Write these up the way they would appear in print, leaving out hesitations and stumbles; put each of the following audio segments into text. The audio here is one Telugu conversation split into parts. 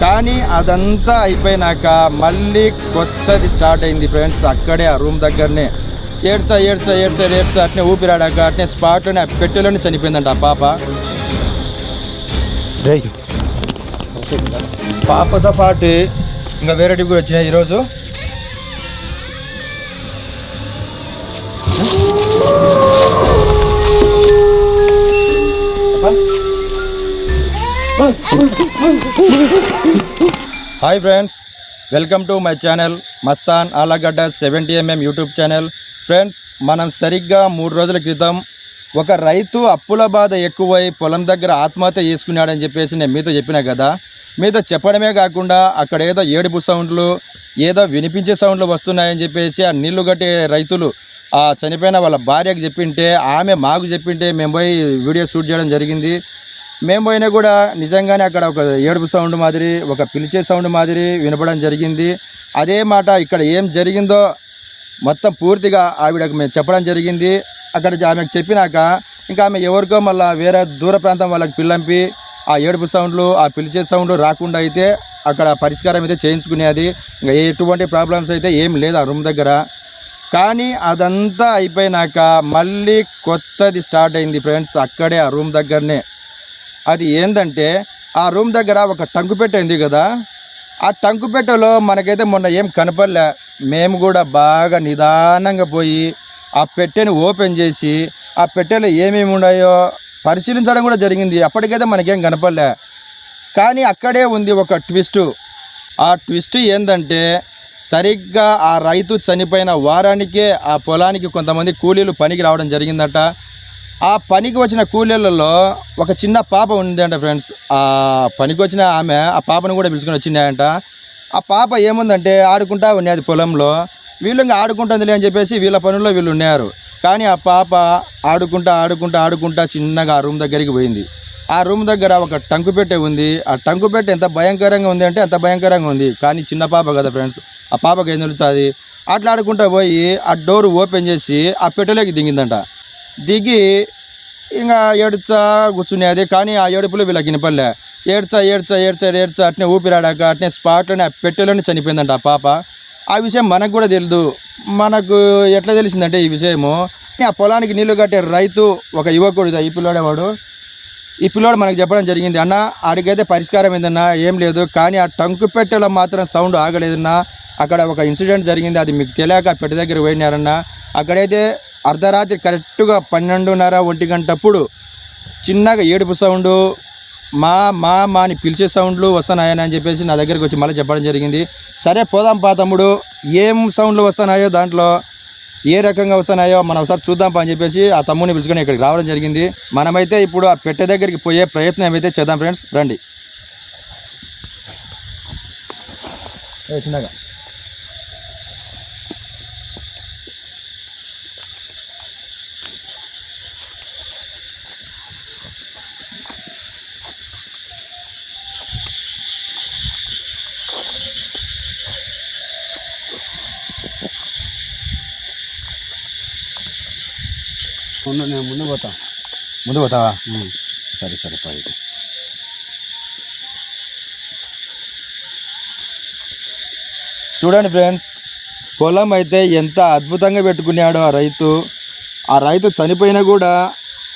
కానీ అదంతా అయిపోయినాక మళ్ళీ కొత్తది స్టార్ట్ అయింది ఫ్రెండ్స్. అక్కడే ఆ రూమ్ దగ్గరనే ఏడ్చా అట్నే ఊపిరాడాక అట్నే స్పాట్లోనే ఆ పెట్టెలోనే చనిపోయిందంట ఆ పాప. పాపతో పాటు ఇంకా వేరేటివి కూడా వచ్చినాయి ఈరోజు. Hi friends, welcome to my channel Mastan Allagadda 70mm YouTube channel. Friends, మనం సరిగ్గా 3 రోజుల క్రితం ఒక రైతు అప్పుల బాధ ఎక్కువై పొలం దగ్గర ఆత్మహత్య చేసుకున్నాడని చెప్పేసి నేను మీతో చెప్పినా కదా. మీతో చెప్పడమే కాకుండా అక్కడ ఏదో ఏడుపు సౌండ్లు, ఏదో వినిపించే సౌండ్లు వస్తున్నాయని చెప్పేసి ఆ నీళ్లు కట్టే రైతులు ఆ చనిపోయిన వాళ్ళ భార్యకు చెప్పింటే, ఆమె మాకు చెప్పింటే మేము పోయి వీడియో షూట్ చేయడం జరిగింది. మేము పోయినా కూడా నిజంగానే అక్కడ ఒక ఏడుపు సౌండ్ మాదిరి, ఒక పిలిచే సౌండ్ మాదిరి వినపడం జరిగింది. అదే మాట ఇక్కడ ఏం జరిగిందో మొత్తం పూర్తిగా ఆవిడకు మేము చెప్పడం జరిగింది. అక్కడ ఆమెకు చెప్పినాక ఇంకా ఆమె ఎవరికో మళ్ళీ వేరే దూర ప్రాంతం వాళ్ళకి పిల్లంపి ఆ ఏడుపు సౌండ్లు, ఆ పిలిచే సౌండ్ రాకుండా అయితే అక్కడ పరిష్కారం అయితే చేయించుకునేది. ఇంకా ఎటువంటి ప్రాబ్లమ్స్ అయితే ఏం లేదు ఆ రూమ్ దగ్గర. కానీ అదంతా అయిపోయినాక మళ్ళీ కొత్తది స్టార్ట్ అయింది ఫ్రెండ్స్. అక్కడే ఆ రూమ్ దగ్గరనే. అది ఏంటంటే ఆ రూమ్ దగ్గర ఒక టంకుపెట్టె ఉంది కదా. ఆ టంకుపెట్టెలో మనకైతే మొన్న ఏం కనపడలే. మేము కూడా బాగా నిదానంగా పోయి ఆ పెట్టెని ఓపెన్ చేసి ఆ పెట్టెలో ఏమేమి ఉన్నాయో పరిశీలించడం కూడా జరిగింది. అప్పటికైతే మనకేం కనపడలే. కానీ అక్కడే ఉంది ఒక ట్విస్ట్. ఆ ట్విస్ట్ ఏంటంటే సరిగ్గా ఆ రైతు చనిపోయిన వారానికే ఆ పొలానికి కొంతమంది కూలీలు పనికి రావడం జరిగిందట. ఆ పనికి వచ్చిన కూలీలలో ఒక చిన్న పాప ఉందంట ఫ్రెండ్స్. ఆ పనికి వచ్చిన ఆమె ఆ పాపను కూడా పిలుచుకొని వచ్చిందంట. ఆ పాప ఏముందంటే ఆడుకుంటా ఉన్నది పొలంలో. వీళ్ళు ఇంకా ఆడుకుంటుందిలే అని చెప్పేసి వీళ్ళ పనుల్లో వీళ్ళు ఉన్నారు. కానీ ఆ పాప ఆడుకుంటా చిన్నగా ఆ రూమ్ దగ్గరికి పోయింది. ఆ రూమ్ దగ్గర ఒక టంకుపెట్టె ఉంది. ఆ టంకుపెట్టె ఎంత భయంకరంగా ఉంది అంటే అంత భయంకరంగా ఉంది. కానీ చిన్న పాప కదా ఫ్రెండ్స్, ఆ పాపకి ఏం తెలుస్తుంది. అట్లా ఆడుకుంటా పోయి ఆ డోర్ ఓపెన్ చేసి ఆ పెట్టెలోకి దిగిందంట. దిగి ఇంకా ఏడ్చా కూర్చునేది. కానీ ఆ ఏడుపులు వీళ్ళకి వినపడలే. ఏడ్చా అట్నే ఊపిరాడాక అట్నే స్పాట్లోనే ఆ పెట్టెలోనే చనిపోయిందంట ఆ పాప. ఆ విషయం మనకు కూడా తెలియదు. మనకు ఎట్లా తెలిసిందంటే ఈ విషయము, ఆ పొలానికి నీళ్లు కట్టే రైతు ఒక యువకుడు, ఈ పిల్లోడు మనకు చెప్పడం జరిగింది. అన్న ఆడికైతే పరిష్కారం ఏందన్నా, ఏం లేదు. కానీ ఆ టంకుపెట్టెలో మాత్రం సౌండ్ ఆగలేదన్నా. అక్కడ ఒక ఇన్సిడెంట్ జరిగింది, అది మీకు తెలియక పెట్టె దగ్గర పోయినారన్నా. అక్కడైతే అర్ధరాత్రి కరెక్ట్గా 12:30-1 గంటప్పుడు చిన్నగా ఏడుపు సౌండు, మా మా మా అని పిలిచే సౌండ్లు వస్తున్నాయని అని చెప్పేసి నా దగ్గరికి వచ్చి మళ్ళీ చెప్పడం జరిగింది. సరే పోదాం పా తమ్ముడు, ఏం సౌండ్లు వస్తున్నాయో దాంట్లో ఏ రకంగా వస్తున్నాయో మనం ఒకసారి చూద్దాం అని చెప్పేసి ఆ తమ్ముని పిలుచుకొని ఇక్కడికి రావడం జరిగింది. మనమైతే ఇప్పుడు ఆ పెట్టె దగ్గరికి పోయే ప్రయత్నం అయితే చేద్దాం ఫ్రెండ్స్, రండి. చిన్నగా నేను ముందు పోతావా? సరే పోయి. చూడండి ఫ్రెండ్స్, పొలం అయితే ఎంత అద్భుతంగా పెట్టుకున్నాడో ఆ రైతు. ఆ రైతు చనిపోయినా కూడా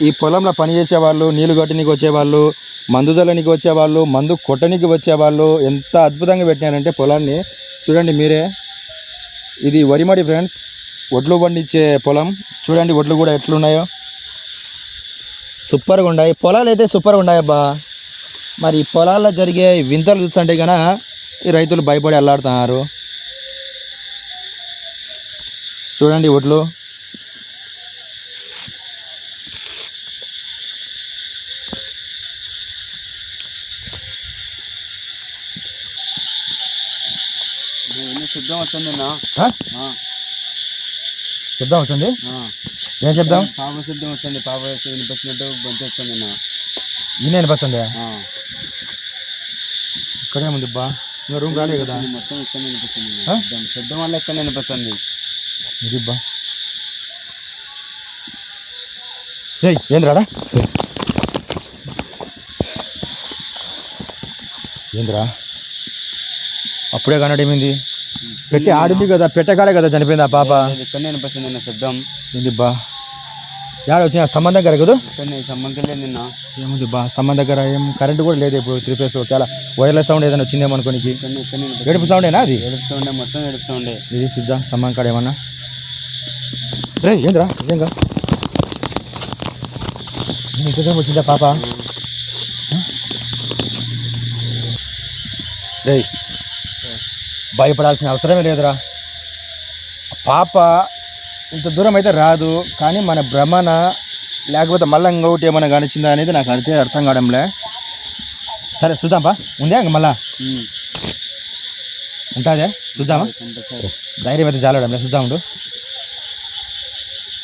ఈ పొలంలో పనిచేసేవాళ్ళు, నీళ్లు కట్టనికి వచ్చేవాళ్ళు, మందు జల్లనికి వచ్చేవాళ్ళు, మందు కొట్టనికి వచ్చేవాళ్ళు ఎంత అద్భుతంగా పెట్టినారంటే పొలాన్ని చూడండి మీరే. ఇది వరిమడి ఫ్రెండ్స్, వడ్లు పండించే పొలం. చూడండి వడ్లు కూడా ఎట్లున్నాయో, సూపర్గా ఉన్నాయి. పొలాలు అయితే సూపర్గా ఉన్నాయబ్బా. మరి ఈ పొలాల్లో జరిగే వింతలు చూస్తుంటే కన్నా ఈ రైతులు భయపడి అల్లాడుతున్నారు. చూడండి వడ్లు, శబ్దం వచ్చింది. శబ్దం వచ్చింది. ఏం శబ్దం? పాప శబ్దం వస్తుంది. పాప వినిపించినట్టు బంతి వస్తుంది. ఈయన వినిపిస్తుంది. ఇక్కడే ఉంది బా, ఇంకా రూమ్ రాలే కదా. మొత్తం ఇక్కడ వినిపిస్తుంది. శబ్దం వల్ల ఇక్కడ వినిపిస్తుంది. ఇది బా ఏంద్రాడా, ఏంద్రా అప్పుడే కనడమేంది పెట్టి ఆడింది కదా పెట్టకాడే కదా చనిపోయింది ఆ పాప. ఇక్కడనే వినిపిస్తుంది నిన్న శబ్దం. ఏంది బా యాడ వచ్చిన స్తంభం దగ్గర కదా ఇక్కడనే సంబంధం లేదు నిన్న. ఏముంది బా స్తంభం దగ్గర ఏం కరెంట్ కూడా లేదు ఇప్పుడు 3 ఫేస్ ఒకవేళ వైర్లెస్ సౌండ్ ఏదైనా వచ్చిందేమో అనుకోనికి. ఇక్కడనే ఏడుపు సౌండేనా అది? ఏడుపుతూ ఉండే, మొత్తం ఏడుపుతూ ఉండే. ఇది చూద్దాం స్తంభం కాడ ఏమన్నా. రే ఏంద్రా నిజంగా ఇంకేం వచ్చిందా పాప? రే భయపడాల్సిన అవసరమే లేదురా. పాప ఇంత దూరం అయితే రాదు, కానీ మన భ్రమణ లేకపోతే మళ్ళీ ఇంకొకటి ఏమైనా కానిచ్చిందా అనేది నాకు అయితే అర్థం కావడంలే. సరే చూద్దాంపా, ఉందే ఇంక మళ్ళా ఉంటుందే చూద్దామా? ధైర్యం అయితే చాలడంలే, చూద్దాం ఉండు.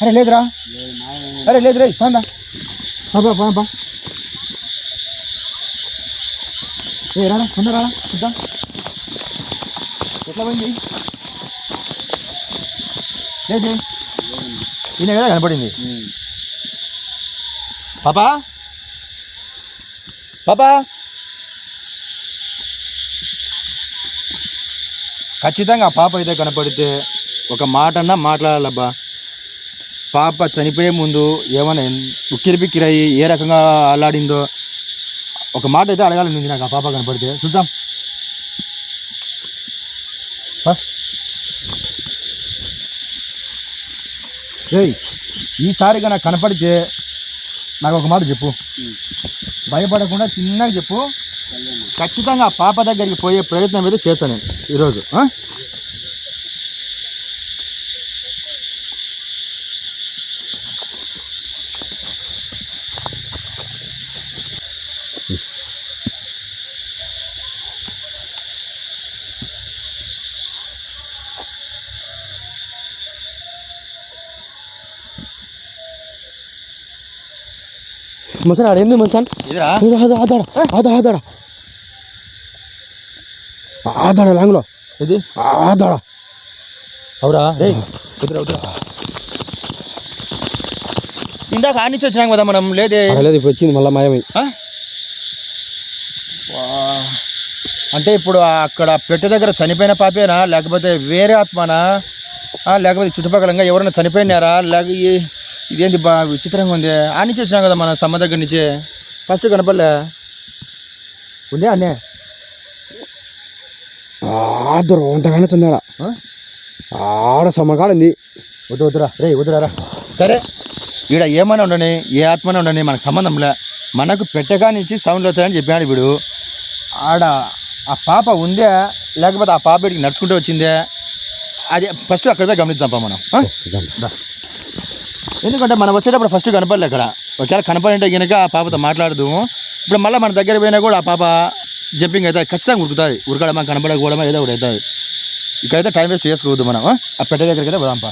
అరే లేదురా, అరే లేదు రే పాందా బా ఏ రాడా కొంద రాడా చూద్దాం ఎట్లా పోయింది. లేదే ఈయన కదా కనపడింది. పాపా పాపా ఖచ్చితంగా ఆ పాప అయితే కనపడితే ఒక మాట అన్నా మాట్లాడాలబ్బా. పాప చనిపోయే ముందు ఏమైనా ఉక్కిరి బిక్కిరయ్యి ఏ రకంగా అల్లాడిందో ఒక మాట అయితే అడగాలని ఉంది నాకు ఆ పాప కనపడితే. చూద్దాం ఏయ్ ఈసారిగా నాకు కనపడితే నాకు ఒక మాట చెప్పు, భయపడకుండా చిన్నగా చెప్పు. ఖచ్చితంగా ఆ పాప దగ్గరికి పోయే ప్రయత్నం అయితే చేస్తాను నేను ఈరోజు. మసాన్ ఆడేంది మసాన్ ఆదాడ ఆదాడ లాంగ్లో ఇది ఆదాడ అవురా రే వద్దురా వద్దురా. ఇందాక ఆనిచ్చి వచ్చినాం కదా మనం. లేదే లేదు, ఇప్పుడు వచ్చింది మళ్ళీ మాయమై. అంటే ఇప్పుడు అక్కడ పెట్టె దగ్గర చనిపోయిన పాపేనా, లేకపోతే వేరే ఆత్మనా, లేకపోతే చుట్టుపక్కలంగా ఎవరైనా చనిపోయినారా, లేక ఇదేంటి బా విచిత్రంగా ఉంది. ఆనిచ్చి వచ్చినాం కదా మన స్తంభం దగ్గర నుంచి. ఫస్ట్ కనపడలే ఉందే అన్నే ఆదర వంటగానే చందాడ ఆడ సమ్మకాడింది. వద్దురా రే వద్దురారా. సరే ఈడ ఏమైనా ఉండని, ఏ ఆత్మనే ఉండని, మనకు సంబంధంలే. మనకు పెట్టగా నుంచి సౌండ్లు వచ్చాయని చెప్పాడు వీడు. ఆడ ఆ పాప ఉందే, లేకపోతే ఆ పాప వీడికి నడుచుకుంటూ వచ్చిందే, అది ఫస్ట్ అక్కడే గమనించాంపా మనం. ఎందుకంటే మనం వచ్చేటప్పుడు ఫస్ట్ కనపడలే అక్కడ. ఒకవేళ కనపడింటే కనుక ఆ పాపతో మాట్లాడదు. ఇప్పుడు మళ్ళీ మన దగ్గర పోయినా కూడా ఆ పాప జంపింగ్ అవుతుంది, ఖచ్చితంగా ఉరుకుతుంది. ఉరకడమా కనపడకపోవడమా ఏదో ఒకటి అవుతుంది. ఇక్కడైతే టైం వేస్ట్ చేసుకోవద్దు మనం. ఆ పెట్టె దగ్గరికి అయితే పోదాంపా.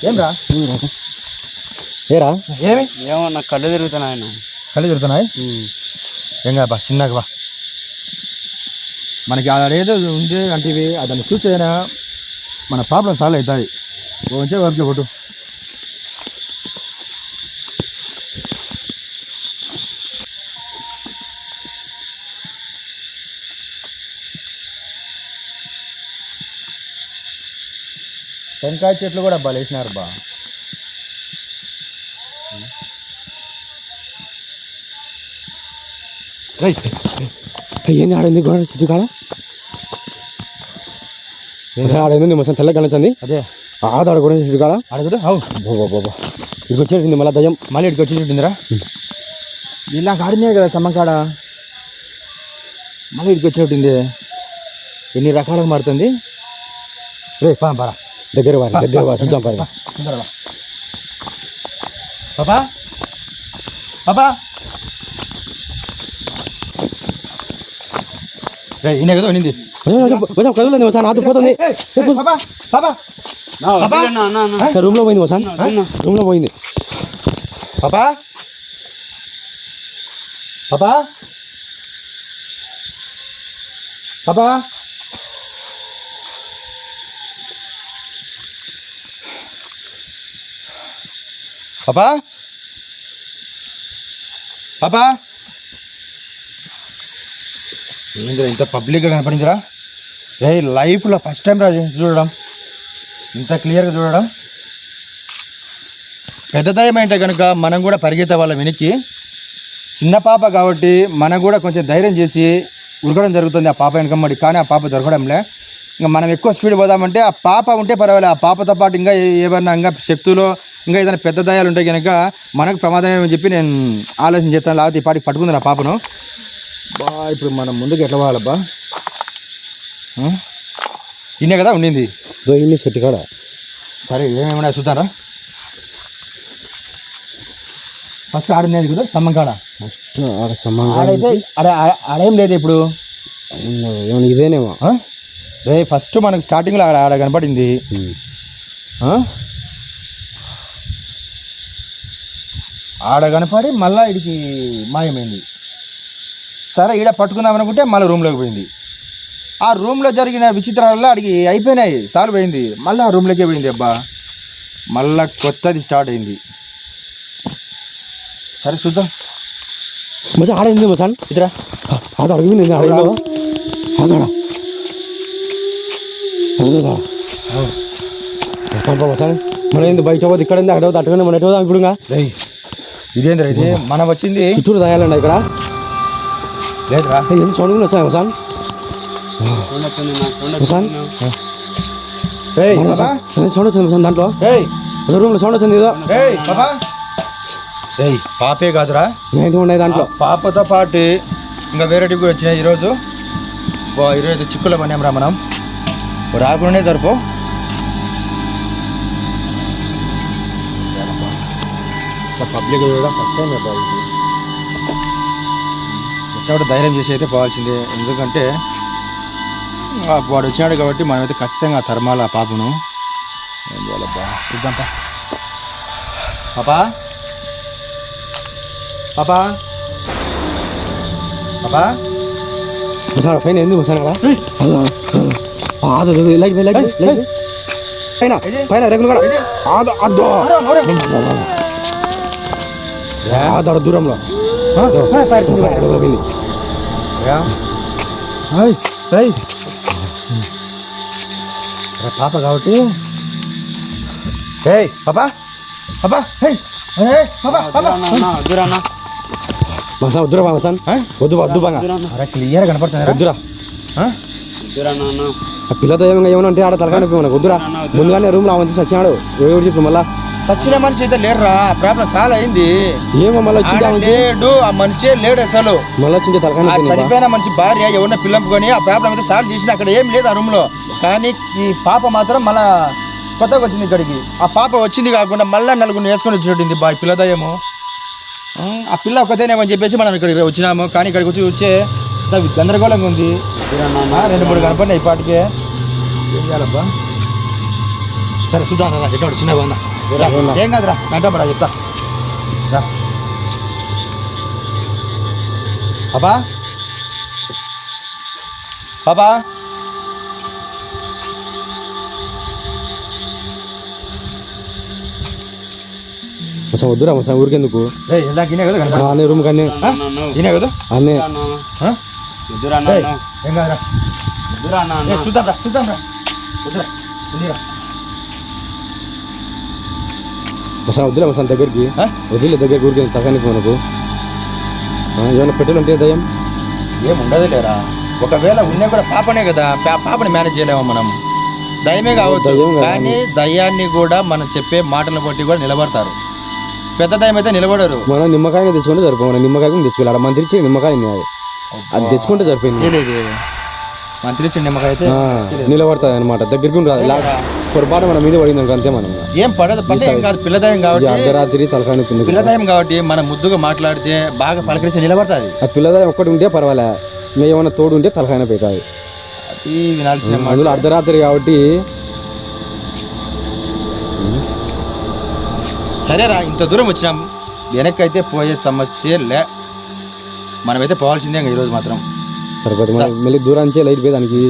ఏం రా ఏరా ఏమి ఏమో నాకు కళ్ళు తిరుగుతున్నాయి. కళ్ళు తిరుగుతున్నాయి. ఏం కాదు బా, చిన్నగా బా. మనకి ఆడేదో ఉంది అంటే దాన్ని చూసేనా మన ప్రాబ్లం సాల్వ్ అవుతుంది. కొంచెం వరకు కొట్టు. టెంకాయ చెట్లు కూడా బలేసినారు బా. ఏంది ఆడింది గోడ చుట్టూ కాడ ఆడైంది మొత్తం తెల్ల కనిపించింది. అదే ఆదాడ కూడా చుట్టూ కాడ అడుగుదా? అవును బాబా ఇక్కడికి వచ్చేసింది మళ్ళీ దయ్యం. మళ్ళీ ఇక్కడికి వచ్చి చూసిందిరా. ఇలా ఆడినాయి కదా సమ్మకాడ, మళ్ళీ ఇక్కడికి వచ్చినట్టుంది. ఎన్ని రకాలుగా మారుతుంది. రే పారా దగ్గర చూద్దాం పారా. పాపా పాపా రే ఈయన కదా నింది కదులుంది మసాన్ ఆగిపోతుంది. రూమ్ లో పోయింది మసాన్, రూమ్ లో పోయింది. పాపా పాపా పాపా పాపా పాపా ఏంద్రా ఇంత పబ్లిక్గా కనపడిందిరా రే లైఫ్లో ఫస్ట్ టైం రా చూడడం ఇంత క్లియర్గా చూడడం. పెద్ద దయ్యం అంటే కనుక మనం కూడా పరిగెత్తే వాళ్ళ వెనక్కి. చిన్న పాప కాబట్టి మనకు కూడా కొంచెం ధైర్యం చేసి ఉరకడం జరుగుతుంది ఆ పాప వెనకమ్మడి. కానీ ఆ పాప దొరకడంలే. ఇంకా మనం ఎక్కువ స్పీడ్ పోదామంటే ఆ పాప ఉంటే పర్వాలేదు, ఆ పాపతో పాటు ఇంకా ఏమన్నా ఇంకా శక్తులు ఇంకా ఏదైనా పెద్ద దయ్యాలు ఉంటే కనుక మనకు ప్రమాదం అని చెప్పి నేను ఆలోచన చేస్తాను. లేకపోతే ఈ పాటికి పట్టుకుంది ఆ పాపను. బా ఇప్పుడు మనం ముందుకు ఎట్లా పోవాలబ్బా? ఇన్నే కదా ఉండింది ఇన్ని చెట్టు కాడ. సరే ఏమేమన్నా చూస్తారా? ఫస్ట్ ఆడుండేది కదా స్తంభం కాడ. ఫస్ట్ ఆడ సమంగా ఆడైతే ఆడేం లేదు ఇప్పుడు. ఏమన్నా ఇదేనేమో రే ఫస్ట్ మనకు స్టార్టింగ్లో ఆడ కనపడింది. ఆడ కనపడి మళ్ళీ ఇడికి మాయమైంది. సరే ఈడ పట్టుకుందాం అనుకుంటే మళ్ళీ రూమ్లోకి పోయింది. ఆ రూమ్లో జరిగిన విచిత్రాలలో అడిగి అయిపోయినాయి, సాల్వ్ అయింది. మళ్ళీ ఆ రూమ్లోకే పోయింది. అబ్బా మళ్ళీ కొత్తది స్టార్ట్ అయింది. సరే చూద్దాం. మచ్చా ఆడ ఉంది మచాన్ ఇతరా ఆడ అడిగింది ఆడ మచాన్ మన ఏంది బయట పోతే ఇక్కడ అక్కడ పోతే అట్టుకుని మన ఎటు పోదాం ఇప్పుడు. ఇదేంద్రా ఇది మనం వచ్చింది చుట్టూరు దాయాలండి ఇక్కడ. లేదురా ఎందుకు సౌండ్ వచ్చాయి మచాన్? మచాన్ సౌండ్ వచ్చింది మచాన్ దాంట్లో. రూమ్లో సౌండ్ వచ్చింది ఏదో. పాపే కాదురా నైట్ ఉన్నాయి దాంట్లో. పాపతో పాటు ఇంకా వేరేటివి కూడా వచ్చినాయి ఈరోజు. ఈరోజు చిక్కుల పనేం రా మనం రాకుండానే జరుపు. పబ్లిక్ కూడా ఫస్ట్ టైం ఎక్కడ ధైర్యం చేసి అయితే పోవాల్సిందే. ఎందుకంటే వాడు వచ్చినాడు కాబట్టి మనమైతే ఖచ్చితంగా తరమాలి ఆ పాపను. ఏం చేయాలబ్బా చూద్దాం. పాపా పాపా పాపా మసాలా పైన ఎందుకు మసాలా లైట్ పైన పైన రెగ్యులర్ అదో దూరంలో పాప కాబట్టి పాపా పాపా మసాన్ వద్దురా మసాన్ వద్దు వద్దు బాగా క్లియర్ కనపడుతుంది. వద్దురా ఆ పిల్లతో ఏమైనా ఉంటే ఆడ తలకాయ నొప్పి మనకు వద్దురా. ముందుగానే రూమ్ లో మంచి సచ్చినాడు ఎవరు చెప్పు మళ్ళా సచ్చిన మనిషి అయితే లేడురా. ప్రాబ్లం చాలా అయింది. ఏమో మళ్ళీ లేడు ఆ మనిషే లేడు అసలు. మళ్ళీ వచ్చింటే తలకాయ చనిపోయిన మనిషి భార్య ఎవరిన పిల్లంపుకొని ఆ ప్రాబ్లం అయితే సాల్వ్ చేసింది. అక్కడ ఏం లేదు ఆ రూమ్ లో. కానీ ఈ పాప మాత్రం మళ్ళా కొత్తగా వచ్చింది ఇక్కడికి. ఆ పాప వచ్చింది కాకుండా మళ్ళీ నలుగురిని వేసుకొని వచ్చినట్టుంది బా పిల్లదయ్యము. ఆ పిల్ల ఒక్కతేనేమని చెప్పేసి మనం ఇక్కడికి వచ్చినాము. కానీ ఇక్కడికి వచ్చి వచ్చే గందరగోళంగా ఉంది. 2-3 కనపడినాయి ఇప్పటికే. ఏం చేయాలబ్బా? సరే చూద్దాం రా. ఎక్కడ చిన్న బాగుందా? ఏం కాదురా నంటమ్మరా చెప్తా రా. పాపా పాపా మసాన్ వద్దురా మసాన్ ఊరికెందుకు ఇనే కదా అన్నీ రూమ్ కానీ ఇనే కదా అన్నీ ఏం కాదురా చూద్దాం రా చూద్దాం రా. మసాన్ వద్దులే మసాన్ దగ్గరికి వదిలే దగ్గరికి ఊరికి తగ్గనికి మనకు ఏమైనా పెట్రోల్ అంటే దయ్యం ఏం ఉండదు లేరా. ఒకవేళ ఉన్నా కూడా పాపనే కదా, పాపని మేనేజ్ చేయలేము మనం. దయ్యమే కావచ్చు కానీ దయ్యాన్ని కూడా మనం చెప్పే మాటలను బట్టి కూడా నిలబడతారు. పెద్ద దయ్యం అయితే నిలబడరు. మనం నిమ్మకాయని తెచ్చుకుంటే సరిపోయి. మనం నిమ్మకాయ తెచ్చుకోవాలి. మంత్రి ఇచ్చి నిమ్మకాయ అది తెచ్చుకుంటే సరిపోయింది. మంత్రి ఇచ్చిన నిమ్మకాయ అయితే నిలబడుతుంది అనమాట. దగ్గరికి పొరపాటు మన మీద పడింది అంతే. మనం ఏం పడదు పడితే ఏం కాదు. పిల్లదయం కాబట్టి అర్ధరాత్రి తలకాయ పిల్లదయం కాబట్టి మనం ముద్దుగా మాట్లాడితే బాగా పలకరించి నిలబడుతుంది. ఆ పిల్లదయం ఒక్కటి ఉంటే పర్వాలే. ఇంకా ఏమైనా తోడు ఉంటే తలకాయ పోతుంది. అది వినాల్సిన అందులో అర్ధరాత్రి కాబట్టి. సరేరా ఇంత దూరం వచ్చినాం. వెనక్కి అయితే పోయే సమస్య లే. మనమైతే పోవాల్సిందే ఇంకా ఈరోజు మాత్రం. సరిపోతుంది. మళ్ళీ దూరాంచే లైట్ పోయి దానికి.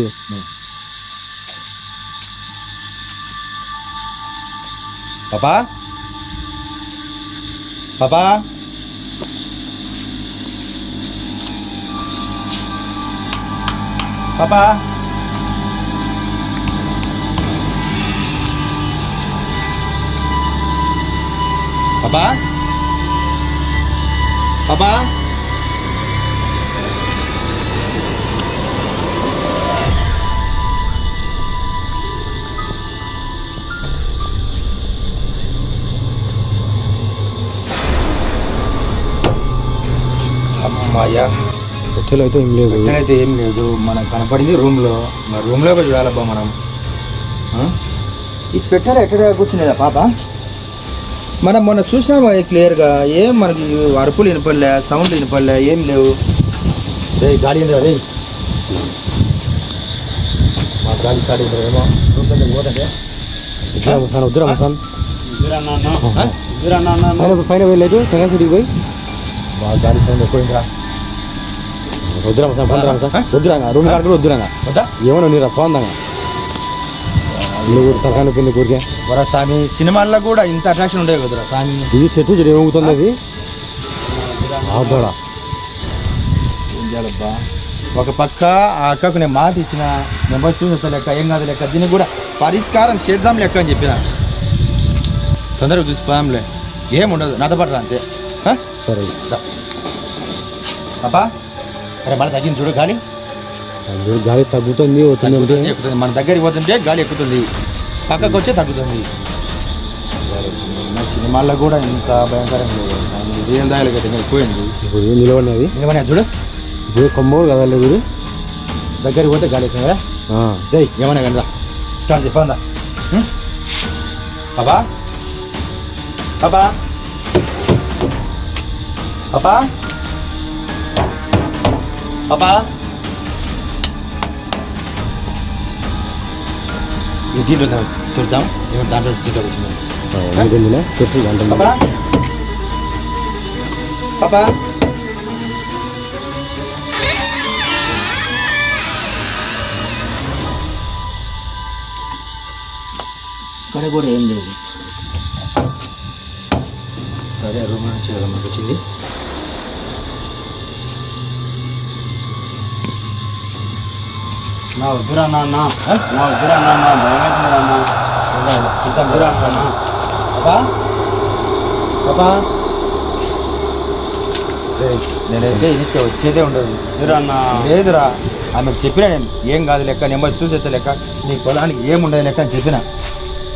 పాపా పాపా పాపా పాపా పాపా అమ్మాయ్యా పెట్టెలో అయితే ఏం లేదు. అయితే ఏం లేదు, మనకు కనపడింది రూమ్లో. మరి రూమ్లో పోయి చూడాలబ్బా మనం. ఈ పెట్టారు ఎక్కడ కూర్చునేదా పాప? మనం మొన్న చూసినామా క్లియర్గా? ఏం మనకి అరుపులు వినపడలే, సౌండ్ వినపడలే, ఏం లేవు. రే గాలి ఏంది రే, మా గాలి స్టార్ట్ అయింది ఏమో. రూమ్ దగ్గరికి పోతుంటే వద్దురా మసాన్ పైన వెళ్ళలేదు తెగసిడికి పోయి. మా గాలి సౌండ్ ఎక్కువైందిరా. వద్దురా మసాన్ పండురా మసాన్ వద్దురా, రూమ్ కాడ కూడా వద్దురా. వద్దా ఏమన్నా నీరా పోందంగా నువ్వు తలకాయ నొప్పింది ఊరికే. వరా స్వామి, సినిమాల్లో కూడా ఇంత అట్రాక్షన్ ఉండేవి కదరా స్వామి. ఇది చెట్టు చెడు ఏమవుతుంది అది ఆడా. ఏం చేయాలబ్బా? ఒక పక్క ఆ అక్కకు నేను మాట ఇచ్చిన, నెంబర్ చూసా లెక్క, ఏం కాదు లెక్క, దీనికి కూడా పరిష్కారం చేద్దాం లెక్క అని చెప్పిన. తొందరగా చూసిపోయాంలే, ఏముండదు, నాతో పాటు రా అంతే. సరే అబ్బా అరే మళ్ళీ తగ్గింది చూడు గాలి. గాలి తగ్గుతుంది ఎక్కుతుంది. మన దగ్గరికి పోతుంటే గాలి ఎక్కుతుంది, పక్కకు వచ్చే తగ్గుతుంది. సినిమాల్లో కూడా ఇంత భయంకరంగా లేదు, రియల్ దాయలు కదా ఎక్కువైంది. ఇప్పుడు ఏం నిలబడినది నిలబడినా చూడు, ఇప్పుడు కొమ్మ కదా లేదు. దగ్గరికి పోతే గాలి వేసినారా? ఏమన్నా కానీ స్టార్ట్ చెప్పందా. బాబా బాబా బాబా బాబా ఇది దీంట్లో చూద్దాం, ఏమంటే దాంట్లో దీంట్లో వచ్చింది. చెట్టు బాబా బాబా ఇక్కడ కూడా ఏం లేదు. సరే రూమ్ నుంచి మనకు వచ్చింది. నా వద్దురా నాన్న, నా వద్దురా నాన్న, భయమేసిందిరా అన్న. చూద్దాం వద్దురా నాన్న. బాబా బాబా నేనైతే ఇంటికి వచ్చేదే ఉండదు. వద్దురా అన్న. లేదురా, ఆమెకు చెప్పిన నేను, ఏం కాదు లెక్క, నెంబర్ చూసేచ్చే లెక్క, నీ పొలానికి ఏముండదు లెక్క అని చెప్పిన.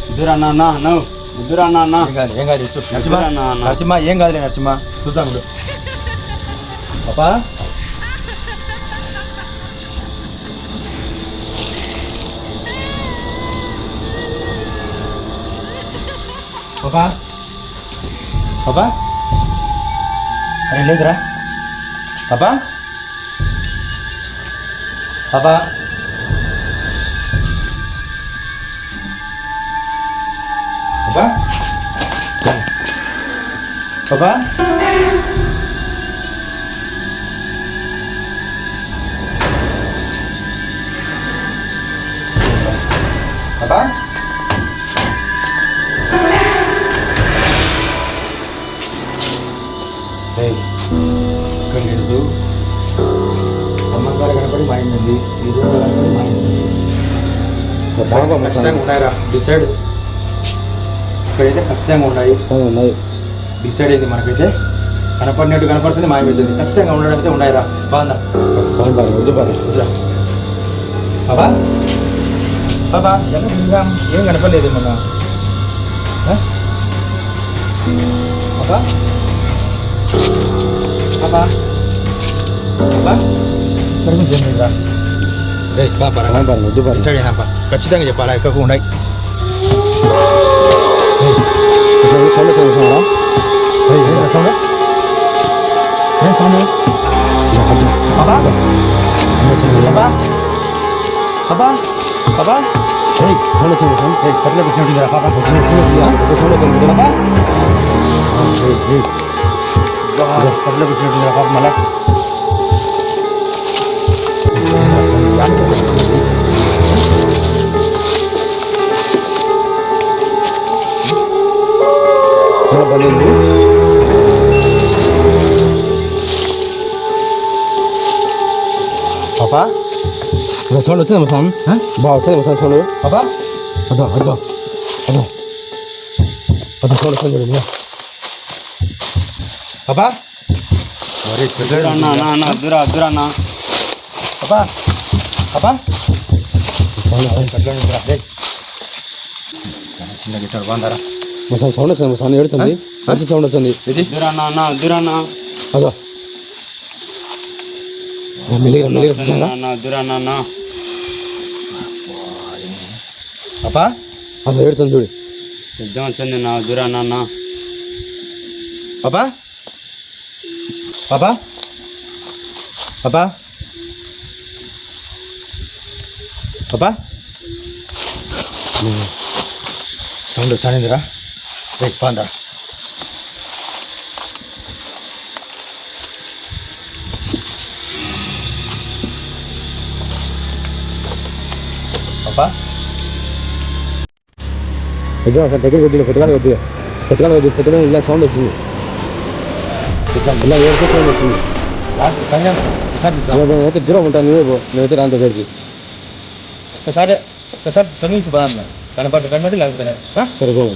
వద్దురా నాన్న, నువ్వు వద్దురా నాన్న. ఏం కాదు నరసింహ, నరసింహ ఏం కాదులే నరసింహ, చూద్దాం ఇప్పుడు. పాపా పాపా పాపా అరే లేదురా పాపా పాపా పాపా పాపా పాపా ఇక్కడ లేదు, సంబంధాలు కనపడి మాయింది, ఈ రోజు కనపడి మాయింది. ఖచ్చితంగా ఉన్నాయిరా, డిసైడ్ ఇక్కడైతే ఖచ్చితంగా ఉన్నాయి. డిసైడ్ అయింది మనకైతే, కనపడినట్టు కనపడుతుంది, మాయమవుతుంది. ఖచ్చితంగా ఉండడం అయితే ఉన్నాయిరా. బాగుందా? వద్దురా బాబా బాబా ఏం కనపడలేదు మొన్న. బాబా బాబా బాబా కనిపించరా? వద్దు డిసైడ్ అయినా ఖచ్చితంగా చెప్పాలా, ఎక్కువ ఉన్నాయి. సౌండ్ చూసారా? సౌండ్ ఏం సౌండ్? బాబా బాబా బాబా బాబా కట్ల కూర్చుంటుందిరా పాపా. బాబా కట్ల కూర్చుంటుందిరా పాప. మళ్ళా బండి సౌండ్ వచ్చింది మా సాన్ బాగా వచ్చింది మా సాన్ సౌండ్ పాపా అదో అదో అదో అదో సౌండ్ వస్తుంది చూడండి పాపా అన్న అద్దురా అన్న పాపా పాపా చిన్న గిట్టారు బాగుందారా మా సాన్ సౌండ్ వచ్చింది మా సాన్ ఏడుతుంది మంచి సౌండ్ వచ్చింది ఇది అద్దురా అన్న అదో మెల్లిగా మెల్లిగా అద్దురా అన్న పాపా అదో ఏడుతుంది చూడు సిద్ధం వచ్చింది నా అద్దురా అన్న పాపా పాపా పాపా పాపా సౌండ్ వచ్చానిందిరా రేపు పాందా పాపా దగ్గర ఒకసారి దగ్గర కొద్దిగా పెట్టుకోవాలి ఇలా సౌండ్ వచ్చింది ఇలా ఏడుపు సౌండ్ వచ్చింది నేనైతే దూరం ఉంటాను నువ్వైతే రాని దగ్గరికి ఒకసారి ఒకసారి తొలగించి బాగా కనపడి లేకపోతే సరే పో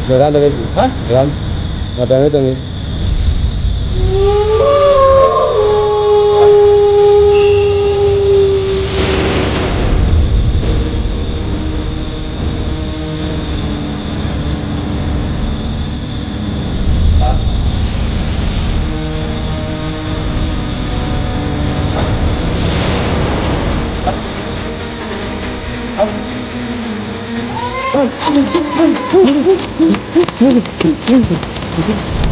నువ్వు రాని దగ్గరికి రాను నా టైం అవుతుంది Oh,